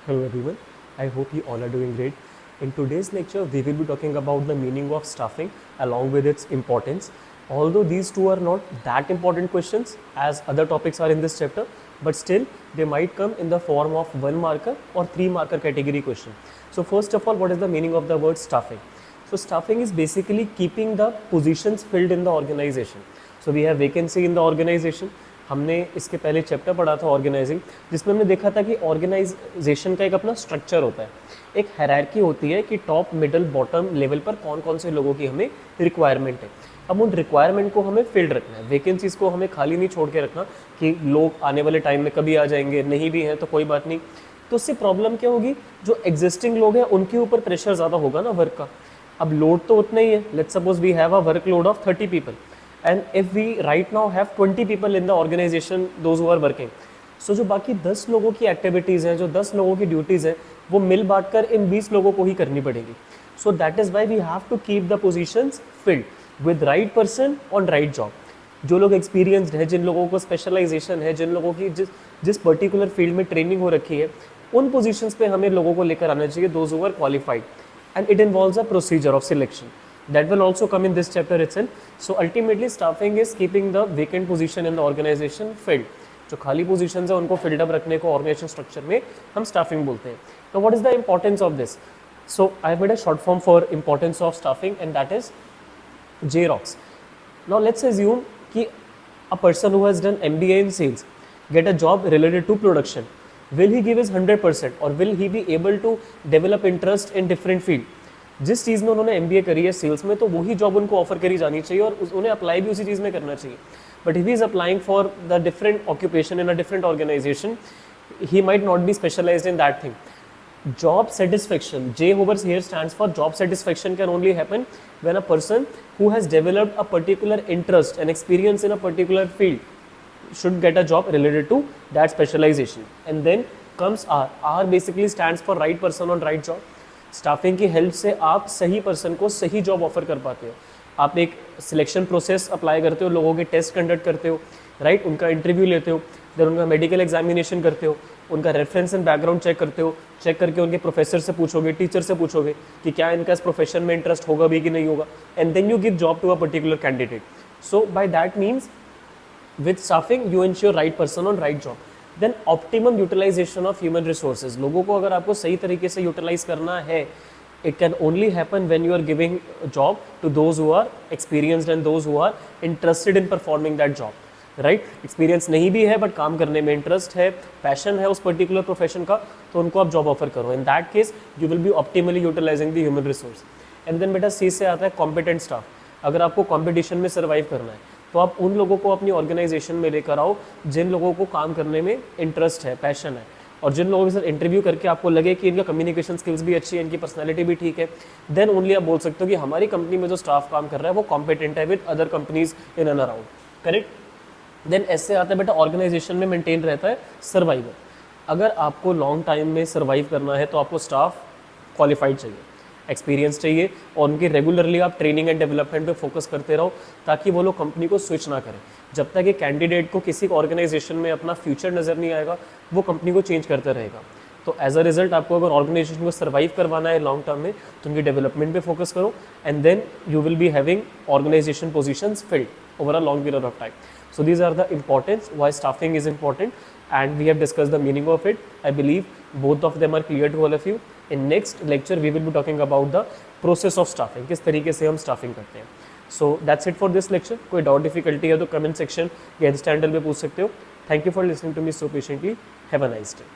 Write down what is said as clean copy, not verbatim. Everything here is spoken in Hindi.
Hello everyone, I hope you all are doing great. In today's lecture, we will be talking about the meaning of staffing along with its importance. Although these two are not that important questions as other topics are in this chapter, but still they might come in the form of 1 marker or 3 marker category question. So first of all, what is the meaning of the word staffing? So staffing is basically keeping the positions filled in the organization. So we have vacancy in the organization. हमने इसके पहले चैप्टर पढ़ा था ऑर्गेनाइजिंग, जिसमें हमने देखा था कि ऑर्गेनाइजेशन का एक अपना स्ट्रक्चर होता है, एक हायरार्की होती है कि टॉप मिडल बॉटम लेवल पर कौन कौन से लोगों की हमें रिक्वायरमेंट है. अब उन रिक्वायरमेंट को हमें फिल्ड रखना है, वैकेंसीज को हमें खाली नहीं छोड़ के रखना कि लोग आने वाले टाइम में कभी आ जाएंगे, नहीं भी हैं तो कोई बात नहीं. तो उससे प्रॉब्लम क्या होगी, जो एग्जिस्टिंग लोग हैं उनके ऊपर प्रेशर ज़्यादा होगा ना वर्क का. अब लोड तो उतना ही है, let's suppose we have a work load of 30 people and if we right now have 20 people in the organization, those who are working, so जो बाकी 10 लोगों की एक्टिविटीज़ हैं, जो 10 लोगों की ड्यूटीज़ हैं, वो मिल बांट कर इन 20 लोगों को ही करनी पड़ेगी. So that is why we have to keep the positions filled with right person on right job. जो लोग एक्सपीरियंसड है, जिन लोगों को स्पेशलाइजेशन है, जिन लोगों की जिस पर्टिकुलर फील्ड में ट्रेनिंग हो रखी है, उन पोजीशंस पे हमें लोगों को लेकर आना चाहिए, those who are qualified, and it involves a procedure of selection. That will also come in this chapter itself. So ultimately staffing is keeping the vacant position in the organization filled. जो खाली positions है उनको filled up रखने को organization structure में हम staffing बोलते हैं. Now what is the importance of this? So I have made a short form for importance of staffing and that is JROCS. Now let's assume कि a person who has done MBA in sales get a job related to production. Will he give his 100% or will he be able to develop interest in different field? जिस चीज़ में उन्होंने MBA करी है सेल्स में, तो वही जॉब उनको ऑफर करी जानी चाहिए और उन्हें अप्लाई भी उसी चीज़ में करना चाहिए. But if he is applying for the different occupation in a different organisation, he might not be specialised in that thing. Job satisfaction, J Hoover's here stands for job satisfaction can only happen when a person who has developed a particular interest and experience in a particular field should get a job related to that specialization. And then comes R. R basically stands for right person on right job. Staffing की हेल्प से आप सही पर्सन को सही जॉब ऑफर कर पाते हो. आप एक सिलेक्शन प्रोसेस अप्लाई करते हो, लोगों के टेस्ट कंडक्ट करते हो, राइट, उनका इंटरव्यू लेते हो, देन उनका मेडिकल एग्जामिनेशन करते हो, उनका रेफरेंस एंड बैकग्राउंड चेक करते हो, चेक करके उनके प्रोफेसर से पूछोगे, टीचर से पूछोगे कि क्या इनका इस प्रोफेशन में इंटरेस्ट होगा भी कि नहीं होगा, and then you give job to a particular candidate. So by that means with staffing you ensure right person on right job. Then optimum utilisation of human resources. लोगों को अगर आपको सही तरीके से यूटिलाइज करना है, it can only happen when you are giving job to those who are experienced and those who are interested in performing that job. Right, experience नहीं भी है बट काम करने में इंटरेस्ट है, पैशन है उस पर्टिकुलर प्रोफेशन का, तो उनको आप जॉब ऑफर करो. In that case you will be optimally utilising the human resource. And then बेटा सी से आता है कॉम्पिटेंट स्टाफ. अगर आपको कॉम्पिटिशन में सर्वाइव करना है तो आप उन लोगों को अपनी ऑर्गेनाइजेशन में लेकर आओ जिन लोगों को काम करने में इंटरेस्ट है, पैशन है, और जिन लोगों के साथ इंटरव्यू करके आपको लगे कि इनका कम्युनिकेशन स्किल्स भी अच्छी है, इनकी पर्सनालिटी भी ठीक है, देन ओनली आप बोल सकते हो कि हमारी कंपनी में जो स्टाफ काम कर रहा है वो कॉम्पिटेंट है with other companies in and around. Correct. Then ऐसे आता है बेटा ऑर्गेनाइजेशन में मेंटेन रहता है सर्वाइवल. अगर आपको लॉन्ग टाइम में सर्वाइव करना है तो आपको स्टाफ क्वालिफाइड चाहिए, एक्सपीरियंस चाहिए, और उनकी रेगुलरली आप ट्रेनिंग एंड डेवलपमेंट पे फोकस करते रहो ताकि वो लोग कंपनी को स्विच ना करें. जब तक ये कैंडिडेट को किसी ऑर्गेनाइजेशन में अपना फ्यूचर नज़र नहीं आएगा, वो कंपनी को चेंज करता रहेगा. तो एज अ रिजल्ट आपको अगर ऑर्गेनाइजेशन को सर्वाइव करवाना है लॉन्ग टर्म में, तो उनकी डेवलपमेंट पे फोकस करो, and then you will be having organisation positions filled over a long period of time. So these are the importance why staffing is important, and we have discussed the meaning of it. I believe both of them are clear to all of you. In next lecture we will be talking about the process of staffing, किस तरीके से हम staffing करते हैं. So that's it for this lecture. कोई doubt difficulty है तो comment section या Insta handle पे पूछ सकते हो. Thank you for listening to me so patiently. Have a nice day.